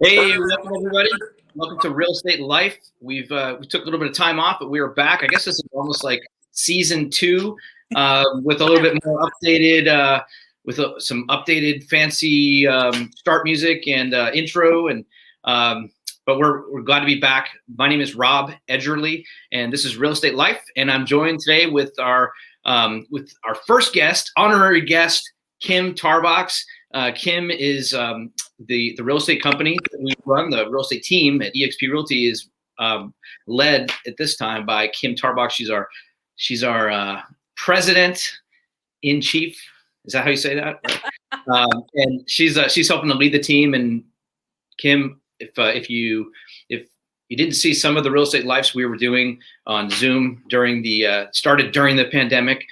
Hey, welcome everybody. Welcome to Real Estate Life. We took a little bit of time off, but we are back. I guess this is almost like season 2, with a little bit more updated, some updated fancy start music and intro. And but we're glad to be back. My name is Rob Edgerly, and this is Real Estate Life. And I'm joined today with our first guest, honorary guest, Kim Tarbox. Kim is the real estate company that we run. The real estate team at eXp Realty is led at this time by Kim Tarbox. She's our president in chief. Is that how you say that? And she's helping to lead the team. And Kim, if you didn't see some of the real estate lives we were doing on Zoom started during the pandemic.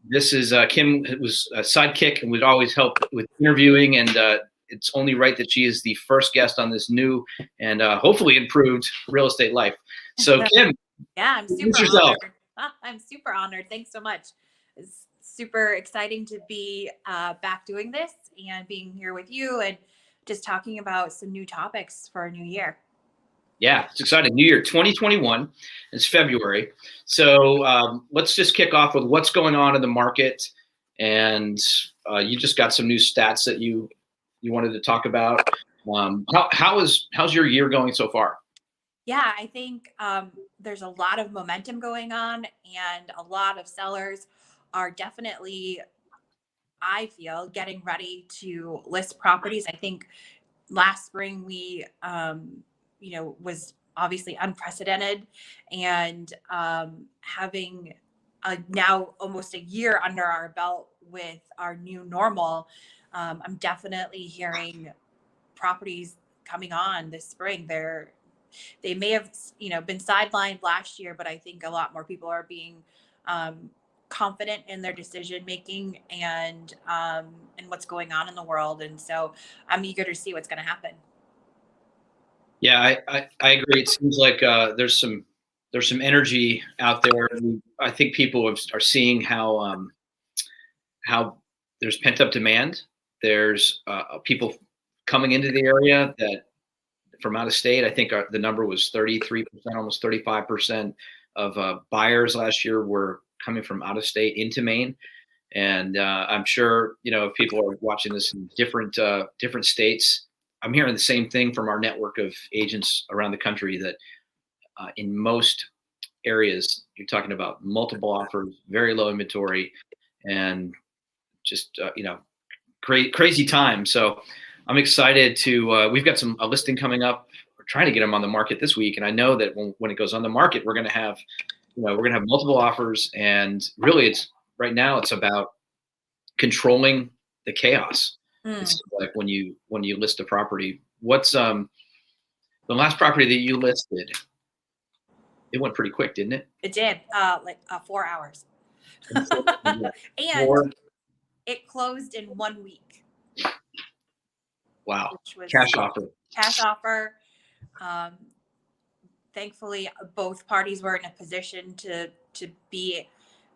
This is Kim was a sidekick and would always help with interviewing, and it's only right that she is the first guest on this new and hopefully improved Real Estate Life. So Kim, yeah, I'm super honored. I'm super honored. Thanks so much. It's super exciting to be back doing this and being here with you and just talking about some new topics for a new year. Yeah, it's exciting. New year 2021. It's February. So let's just kick off with what's going on in the market. And you just got some new stats that you wanted to talk about. How's your year going so far? Yeah, I think there's a lot of momentum going on, and a lot of sellers are definitely, I feel, getting ready to list properties. I think last spring we was obviously unprecedented, and having now almost a year under our belt with our new normal, I'm definitely hearing properties coming on this spring. They may have been sidelined last year, but I think a lot more people are being confident in their decision making and what's going on in the world. And so I'm eager to see what's going to happen. Yeah, I agree. It seems like there's some energy out there. I think people are seeing how there's pent up demand. There's people coming into the area that from out of state. I think the number was 33%, almost 35% of buyers last year were coming from out of state into Maine. And I'm sure if people are watching this in different states, I'm hearing the same thing from our network of agents around the country that in most areas, you're talking about multiple offers, very low inventory, and just, crazy time. So I'm excited to, we've got a listing coming up. We're trying to get them on the market this week. And I know that when it goes on the market, we're going to have, multiple offers. And really right now it's about controlling the chaos. It's like when you list a property, what's the last property that you listed? It went pretty quick, didn't it? It did, 4 hours. And it closed in 1 week. Wow. Cash offer. Thankfully, both parties were in a position to be,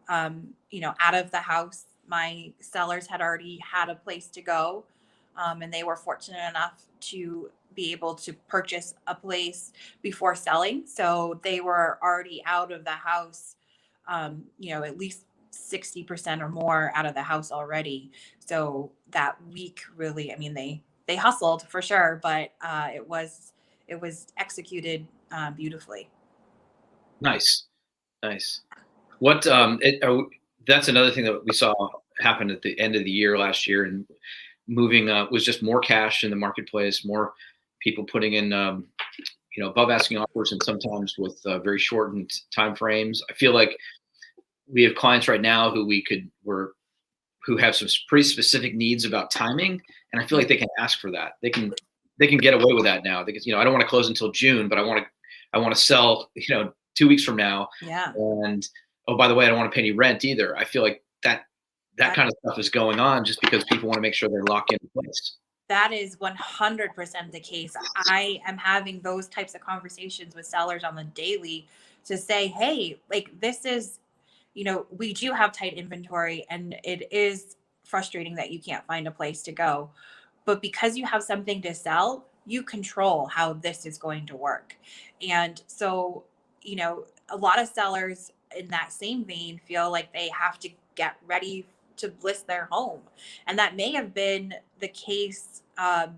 out of the house. My sellers had already had a place to go, and they were fortunate enough to be able to purchase a place before selling. So they were already out of the house, at least 60% or more out of the house already. So that week really, they hustled for sure, but it was executed beautifully. Nice. What that's another thing that we saw happen at the end of the year last year, and moving was just more cash in the marketplace, more people putting in above asking offers, and sometimes with very shortened time frames. I feel like we have clients right now who who have some pretty specific needs about timing, and I feel like they can ask for that. They can get away with that now. Because I don't want to close until June, but I want to sell 2 weeks from now. Yeah. And oh, by the way, I don't want to pay any rent either. I feel like that kind of stuff is going on just because people want to make sure they're locked into place. That is 100% the case. I am having those types of conversations with sellers on the daily to say, hey, this is, we do have tight inventory, and it is frustrating that you can't find a place to go. But because you have something to sell, you control how this is going to work. And so, a lot of sellers in that same vein feel like they have to get ready to list their home. And that may have been the case, a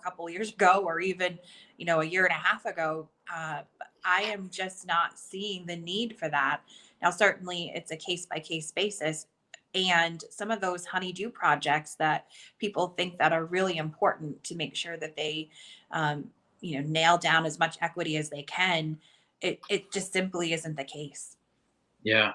couple years ago, or even, a year and a half ago. But I am just not seeing the need for that. Now, certainly it's a case by case basis. And some of those honeydew projects that people think that are really important to make sure that they, nail down as much equity as they can, it just simply isn't the case. Yeah.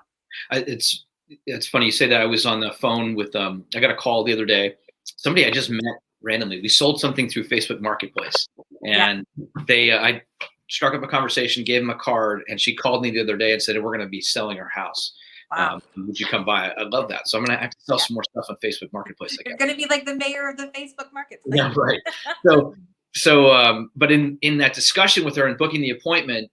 It's funny you say that. I was on the phone with I got a call the other day. Somebody I just met randomly. We sold something through Facebook Marketplace, Yeah. and they I struck up a conversation, gave them a card, and she called me the other day and said, "We're going to be selling our house. Wow. Would you come by?" I love that. So I'm going to have to sell Yeah. some more stuff on Facebook Marketplace, I You're guess. going to be like the mayor of the Facebook marketplace. Yeah, right. So but in that discussion with her and booking the appointment,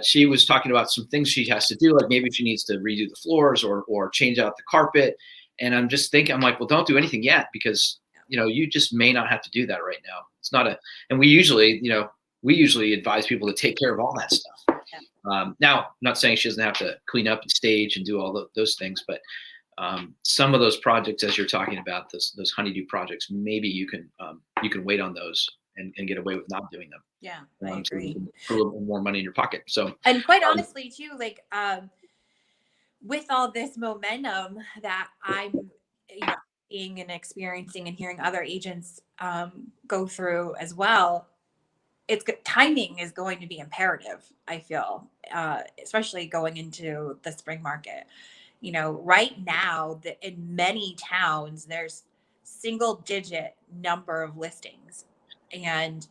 she was talking about some things she has to do, like maybe she needs to redo the floors or change out the carpet. And I'm just thinking, I'm like, well, don't do anything yet, because you just may not have to do that right now. It's not and we usually advise people to take care of all that stuff. Yeah. Now, I'm not saying she doesn't have to clean up and stage and do all those things, but some of those projects, as you're talking about, those honeydew projects, maybe you can wait on those and get away with not doing them. Yeah, I So you agree. can put a little bit more money in your pocket. So, And quite honestly, too, like, with all this momentum that I'm, seeing and experiencing and hearing other agents go through as well, it's good. Timing is going to be imperative, I feel, especially going into the spring market. Right now, in many towns, there's single digit number of listings. And,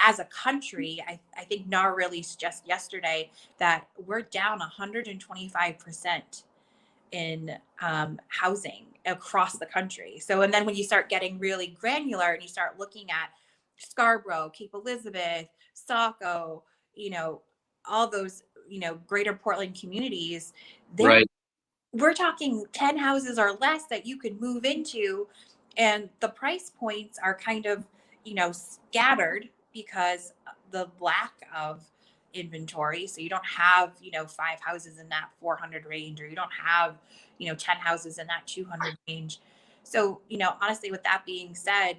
as a country, I think NAR released just yesterday that we're down 125% in housing across the country. So, and then when you start getting really granular and you start looking at Scarborough, Cape Elizabeth, Saco, all those, greater Portland communities, there right, we're talking 10 houses or less that you could move into. And the price points are kind of, scattered because the lack of inventory. So you don't have, 5 houses in that 400 range, or you don't have, 10 houses in that 200 range. So, honestly, with that being said,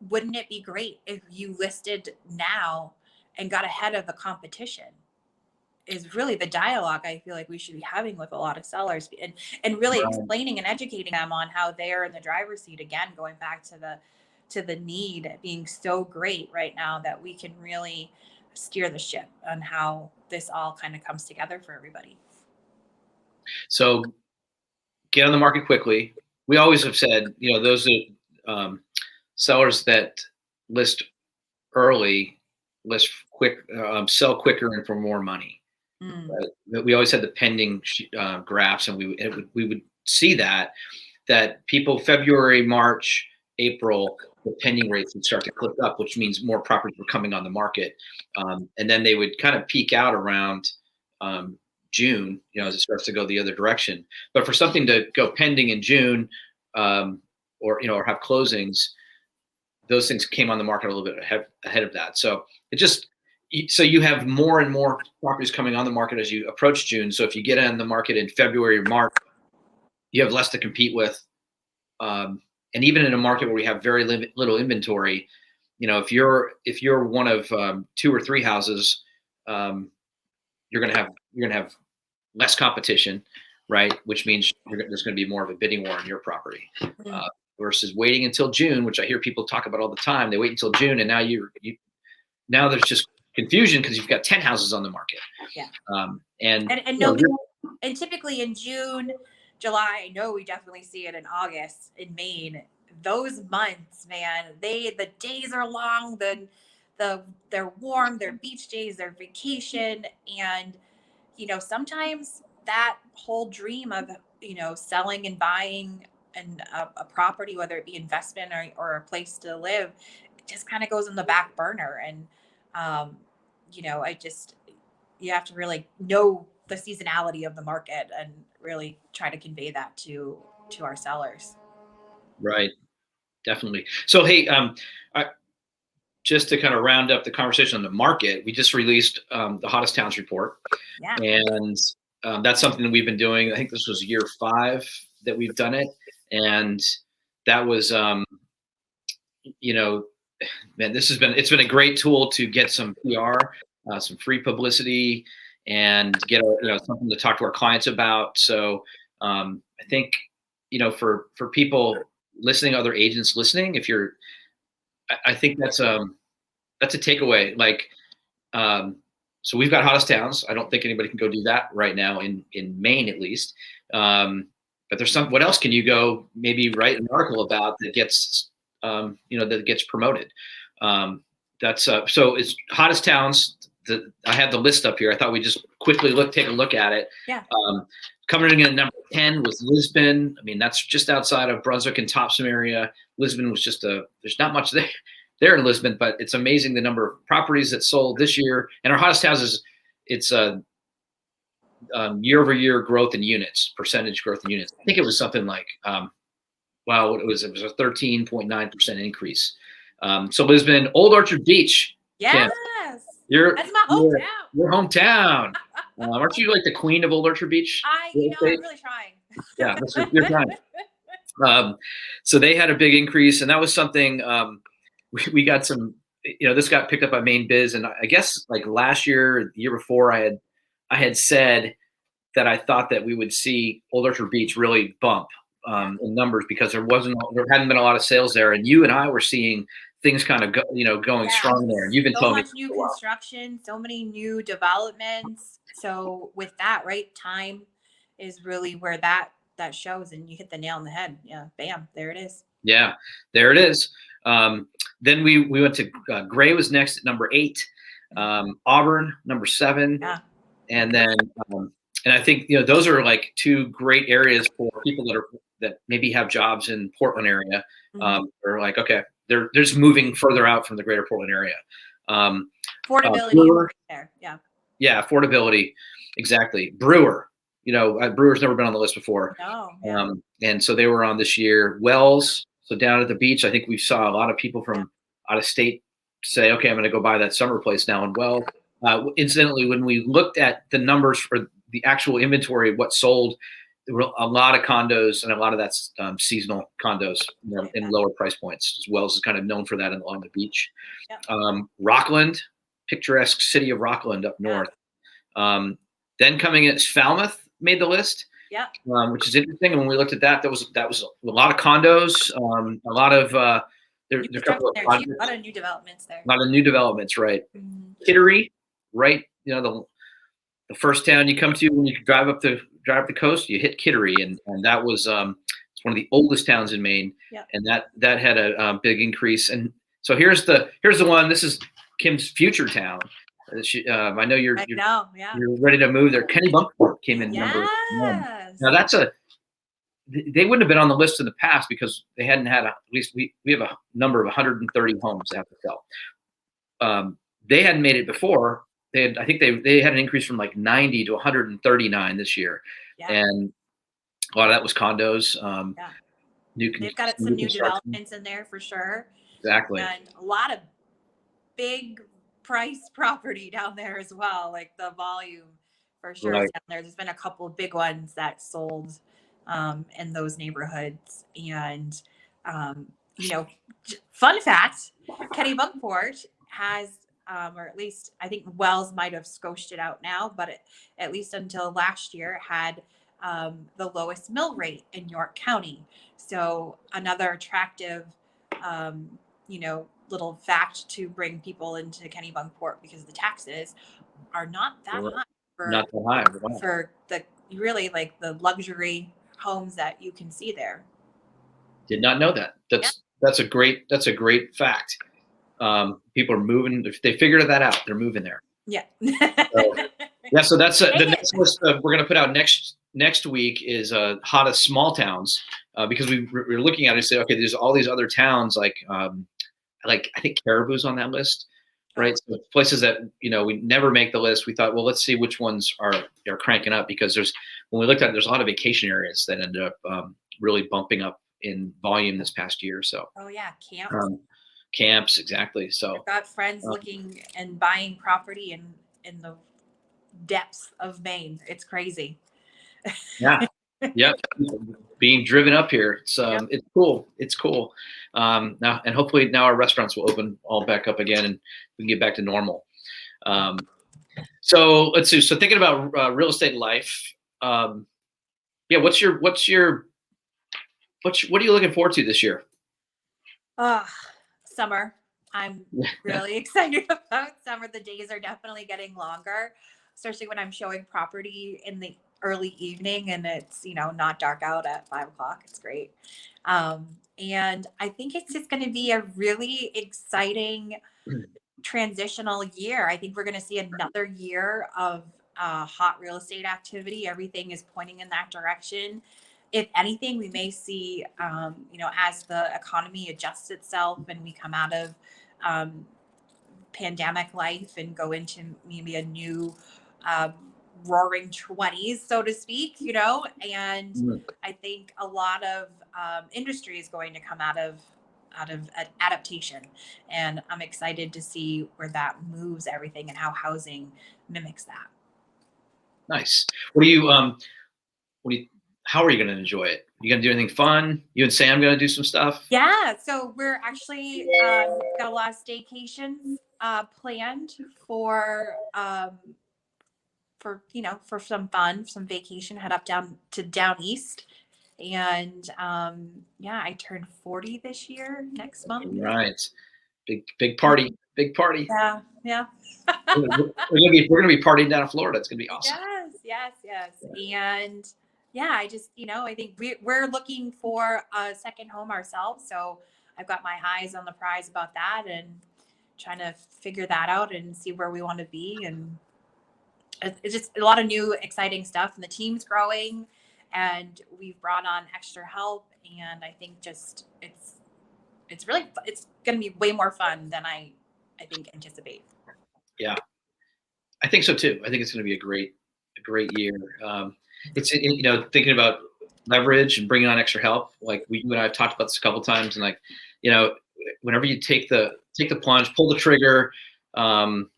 wouldn't it be great if you listed now and got ahead of the competition? Is really the dialogue I feel like we should be having with a lot of sellers, and really right. explaining and educating them on how they're in the driver's seat again, going back to the need being so great right now that we can really steer the ship on how this all kind of comes together for everybody. So get on the market quickly. We always have said, those sellers that list early, list quick, sell quicker and for more money. Mm. Right? We always had the pending graphs, and we would see that people February, March, April, the pending rates would start to click up, which means more properties were coming on the market, and then they would kind of peak out around June, as it starts to go the other direction. But for something to go pending in June, or have closings, those things came on the market a little bit ahead of that. So you have more and more properties coming on the market as you approach June. So if you get on the market in February or March, you have less to compete with. And even in a market where we have very little inventory, if you're one of 2 or 3 houses, you're gonna have less competition, right? Which means there's going to be more of a bidding war on your property. Mm. Versus waiting until June, which I hear people talk about all the time. They wait until June, and now there's just confusion because you've got 10 houses on the market. Yeah. And And typically in June, July, I know we definitely see it in August in Maine. Those months, man, the days are long, they're warm, they're beach days, they're vacation. And, sometimes that whole dream of, selling and buying a property, whether it be investment or a place to live, it just kind of goes in the back burner. And I just, you have to really know the seasonality of the market and really try to convey that to our sellers. right. Definitely. So, hey, I, just to kind of round up the conversation on the market, we just released the hottest towns report, Yeah. and that's something that we've been doing. I think this was year 5 that we've done it, and that was, you know, man, it's been a great tool to get some PR, some free publicity, and get something to talk to our clients about. So I think for people listening, other agents listening, if you're, I think that's a takeaway. Like, so we've got hottest towns. I don't think anybody can go do that right now in Maine, at least. But there's what else can you go maybe write an article about that gets, that gets promoted? So it's hottest towns. I have the list up here. I thought we just quickly take a look at it. Yeah. Coming in at number 10 was Lisbon. I mean, that's just outside of Brunswick and Topsham area. Lisbon was there's not much there in Lisbon, but it's amazing the number of properties that sold this year. And our hottest houses, it's year-over-year growth in units, percentage growth in units. I think it was something like, it was a 13.9% increase. So Lisbon, Old Orchard Beach. Yes. Kim, that's my hometown. Your hometown. Aren't you like the queen of Old Orchard Beach? I'm really trying. Yeah, that's your time. So they had a big increase, and that was something we got some. This got picked up by Maine Biz, and I guess like last year, the year before, I had said that I thought that we would see Old Orchard Beach really bump in numbers because there hadn't been a lot of sales there, and you and I were seeing things kind of going strong there. And you've been telling me so much new construction, so many new developments. So with that, right, time is really where that shows, and you hit the nail on the head. Yeah, bam, there it is. Yeah, there it is. Then we went to Gray was next at number 8, Auburn number 7, and then and I think those are like 2 great areas for people that maybe have jobs in Portland area. They're like, okay, they're just moving further out from the greater Portland area. Affordability there, yeah, affordability, exactly. Brewer, Brewer's never been on the list before. No. And so they were on this year. Wells, so down at the beach, I think we saw a lot of people from out of state say, okay, I'm going to go buy that summer place now in Wells. Incidentally, when we looked at the numbers for the actual inventory of what sold, there were a lot of condos, and a lot of that's seasonal condos in lower price points. As Wells is kind of known for that along the beach. Rockland, picturesque city of Rockland up north. Then coming in, Falmouth made the list. Which is interesting. And when we looked at that, that was a lot of condos, a lot of there are a couple of a lot of new developments there. A lot of new developments, right? Kittery, right? The first town you come to when you drive up the coast, you hit Kittery, and that was it's one of the oldest towns in Maine, and that had a big increase. And so here's the one. This is Kim's future town. I know you're ready to move there. Kennebunkport came in number 1. Now they wouldn't have been on the list in the past because they hadn't had at least we have a number of 130 homes they have to sell. They hadn't made it before. I think they had an increase from like 90 to 139 this year, and a lot of that was condos. They've got some new developments in there for sure. Exactly, and a lot of big price property down there as well, like the volume for sure down there. There's been a couple of big ones that sold in those neighborhoods, and fun fact, Kennebunkport has or at least I think Wells might have scoshed it out now, but at least until last year had the lowest mill rate in York County. So another attractive little fact to bring people into Kennebunkport, because the taxes are not that high for the really like the luxury homes that you can see there. Did not know that. That's a great fact. People are moving. They figured that out. They're moving there. So that's the next list we're going to put out next week is hottest small towns, because we're looking at it and say, okay, there's all these other towns like I think Caribou's on that list, right? So places that we never make the list. We thought, well, let's see which ones are cranking up, because when we looked at it, there's a lot of vacation areas that ended up really bumping up in volume this past year. So Oh yeah, camps. um, camps, exactly. I've So got friends um, looking and buying property in the depths of Maine. It's crazy. yeah, yep, being driven up here. Yep. It's cool. It's cool. Now and hopefully now our restaurants will open all back up again and we can get back to normal. Um, so let's see. So thinking about real estate life, um, yeah. What are you looking forward to this year? Ah, summer. I'm really excited about summer. The days are definitely getting longer, especially when I'm showing property in the early evening and it's, not dark out at 5 o'clock. It's great. Um, and I think it's just going to be a really exciting transitional year. I think we're going to see another year of hot real estate activity. Everything is pointing in that direction. If anything, we may see, as the economy adjusts itself and we come out of um, pandemic life and go into maybe a new um, roaring 20s, so to speak, and Mm, I think a lot of industry is going to come out of adaptation, and I'm excited to see where that moves everything and how housing mimics that. nice. What do you? How are you going to enjoy it? You going to do anything fun? You and Sam going to do some stuff? Yeah, so we're actually got a lot of staycations planned for some fun, some vacation. Head up down east, and yeah, I turned 40 this year next month. Right. Big party. Big party. Yeah, yeah. We're gonna be partying down in Florida. It's gonna be awesome. Yes, yes, yes. And yeah, I think we're looking for a second home ourselves. So I've got my eyes on the prize about that and trying to figure that out and see where we want to be. And it's just a lot of new, exciting stuff. And the team's growing and we've brought on extra help. And I think just it's going to be way more fun than I think anticipate. Yeah, I think so too. I think it's gonna be a great year. Thinking about leverage and bringing on extra help. Like you and I have talked about this a couple times, and like, you know, whenever you take the plunge, pull the trigger on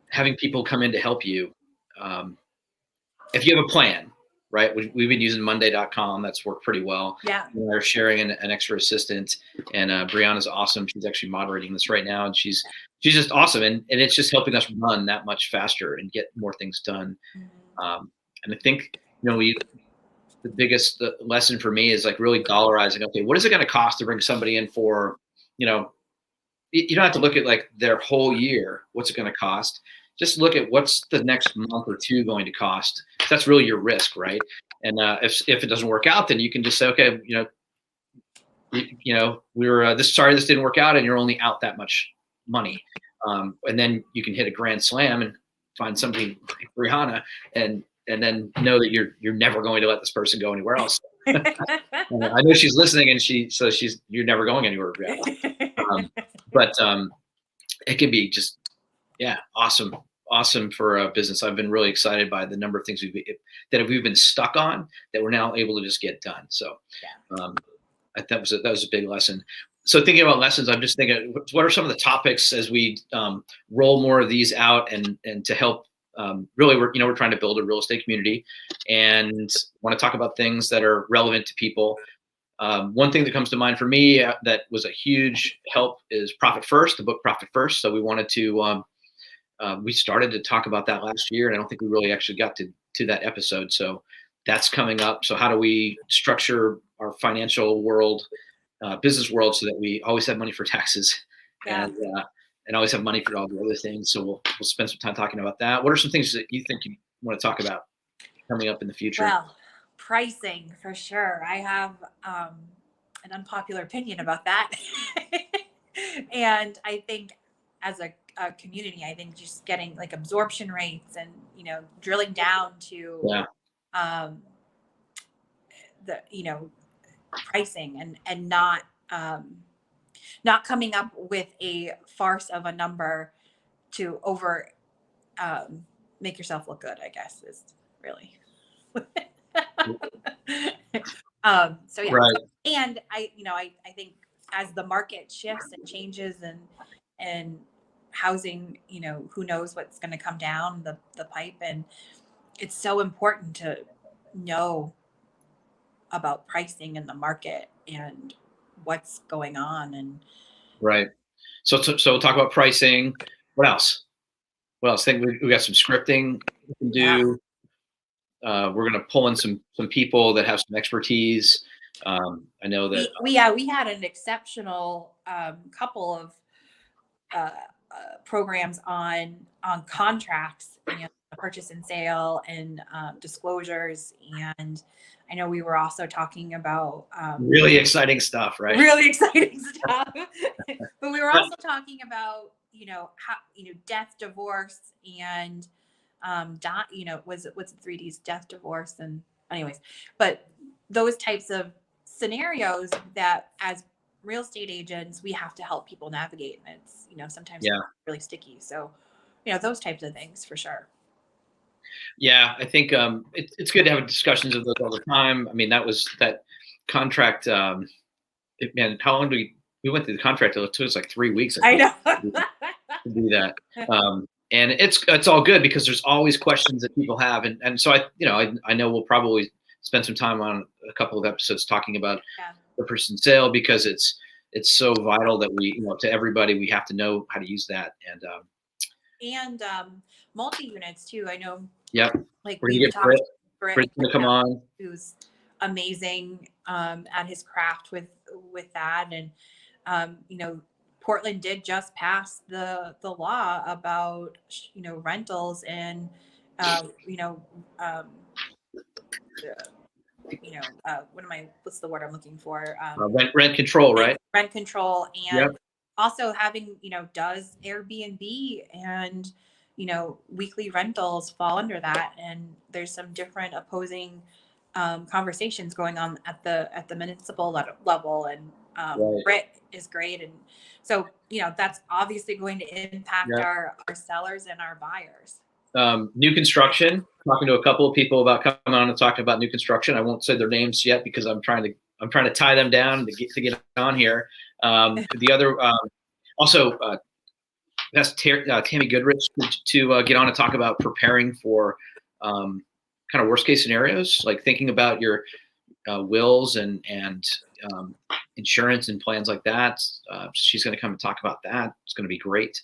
having people come in to help you. Um, if you have a plan, right? We've been using Monday.com. That's worked pretty well. Yeah. We're sharing an extra assistant, and Brianna's awesome. She's actually moderating this right now, and she's just awesome, and it's just helping us run that much faster and get more things done. And I think the biggest lesson for me is like really dollarizing. Okay, what is it going to cost to bring somebody in for, you know, you don't have to look at like their whole year. What's it going to cost? Just look at what's the next month or two going to cost. That's really your risk, right? And if it doesn't work out, then you can just say, okay, we're sorry this didn't work out, and you're only out that much money. And then you can hit a grand slam and find somebody like Brianna, and then know that you're never going to let this person go anywhere else. I know she's listening, and you're never going anywhere, Brianna. But it can be just, yeah, awesome for a business. I've been really excited by the number of things we've been stuck on that we're now able to just get done. So that was a big lesson. So thinking about lessons, I'm just thinking, what are some of the topics as we roll more of these out and to help. Really, we're trying to build a real estate community, and want to talk about things that are relevant to people. One thing that comes to mind for me that was a huge help is Profit First, the book Profit First. So we wanted to, we started to talk about that last year, and I don't think we really actually got to that episode. So that's coming up. So how do we structure our financial world, business world, so that we always have money for taxes, Yeah. and always have money for all the other things. So we'll spend some time talking about that. What are some things that you think you want to talk about coming up in the future? Well, pricing for sure. I have an unpopular opinion about that. And I think as a community, I think just getting like absorption rates and, drilling down to Yeah. um, the pricing and not coming up with a farce of a number to over make yourself look good, I guess is really. So yeah, Right. and I think as the market shifts and changes and housing, who knows what's going to come down the pipe, and it's so important to know about pricing in the market and what's going on. And Right. So we'll talk about pricing. What else? What else? I think we got some scripting we can yeah, do. We're going to pull in some people that have some expertise. I know that. we had an exceptional couple of programs on contracts and purchase and sale and disclosures. And I know we were also talking about Really exciting stuff, right? really exciting stuff, but we were also talking about how death, divorce, and what's it, 3Ds, death, divorce, and anyways, but those types of scenarios that as real estate agents we have to help people navigate, and it's sometimes Yeah. really sticky. So those types of things for sure. Yeah. I think it's good to have discussions of those all the time. I mean, that contract. Man, how long we went through the contract? It took us like 3 weeks, I I think, know. to do that. And it's all good because there's always questions that people have, and so I know we'll probably spend some time on a couple of episodes talking about Yeah. the person sale, because it's so vital that we, to everybody, we have to know how to use that. And multi units too. I know, Yep, like we're we gonna were get talking to Britt's gonna come on. who's amazing at his craft with that. And Portland did just pass the law about rentals and um, what's the word I'm looking for? Rent control, right? Rent control, Yep. and also having, does Airbnb and, weekly rentals fall under that? And there's some different opposing conversations going on at the municipal level. And Right. Brit is great. And so, that's obviously going to impact Yeah. our sellers and our buyers. New construction. Talking to a couple of people about coming on and talking about new construction. I won't say their names yet because I'm trying to tie them down to get on here. The other also that's Tammy Goodrich to get on and talk about preparing for kind of worst case scenarios, like thinking about your wills and insurance and plans like that. She's going to come and talk about that. It's going to be great.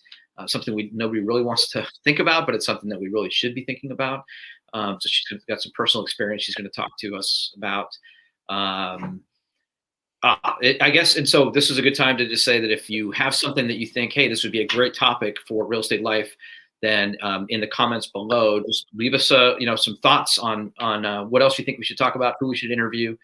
Something nobody really wants to think about, but it's something that we really should be thinking about. So she's got some personal experience she's going to talk to us about. I guess, and so this is a good time to just say that if you have something that you think, hey, this would be a great topic for Real Estate Life, then in the comments below, just leave us some thoughts on what else you think we should talk about, who we should interview.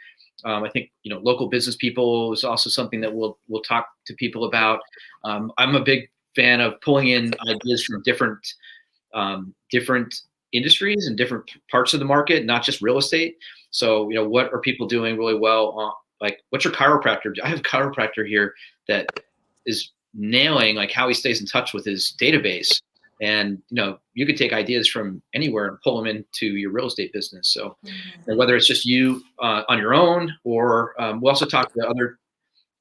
I think local business people is also something that we'll talk to people about. I'm a big fan of pulling in ideas from different industries and different parts of the market, not just real estate. So what are people doing really well? Like, what's your chiropractor? I have a chiropractor here that is nailing like how he stays in touch with his database. And you could take ideas from anywhere and pull them into your real estate business. So whether it's just you on your own, or we also talk to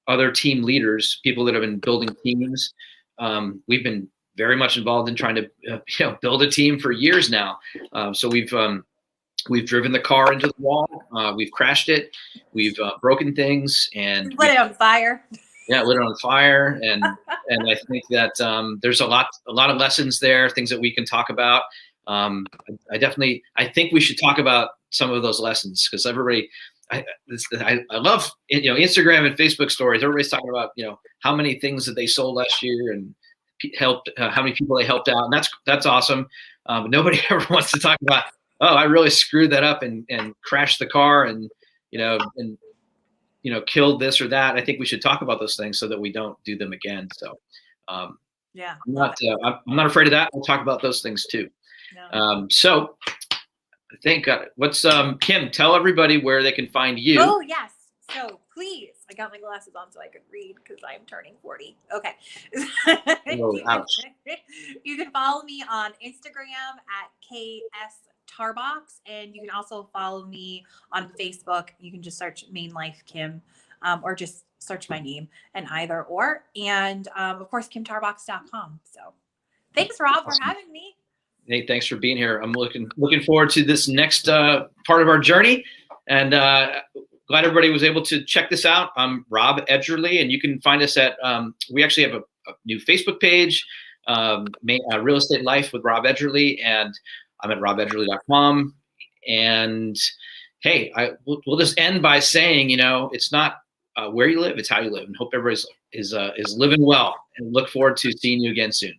other team leaders, people that have been building teams. We've been very much involved in trying to build a team for years now. So we've driven the car into the wall. We've crashed it. We've broken things, and Lit it on fire. Yeah, lit it on fire. And I think that there's a lot of lessons there, things that we can talk about. I think we should talk about some of those lessons, because everybody, I love Instagram and Facebook stories. Everybody's talking about how many things that they sold last year and helped, how many people they helped out, and that's awesome. But nobody ever wants to talk about, oh, I really screwed that up and crashed the car and killed this or that. I think we should talk about those things so that we don't do them again. So yeah, I'm not afraid of that. We'll talk about those things too. No. So I think what's Kim, tell everybody where they can find you. Oh yes. So please, I got my glasses on so I could read because I'm turning 40. Okay. Oh, ouch. You can follow me on Instagram at Tarbox, and you can also follow me on Facebook. You can just search Maine Life Kim, or just search my name and either or. And of course, KimTarbox.com. So thanks, Rob, for having me. Hey, thanks for being here. I'm looking forward to this next part of our journey, and glad everybody was able to check this out. I'm Rob Edgerly, and you can find us at we actually have a new Facebook page, Real Estate Life with Rob Edgerly, and I'm at robedgerly.com. And hey, we'll just end by saying, it's not where you live, it's how you live, and hope everybody is living well, and look forward to seeing you again soon.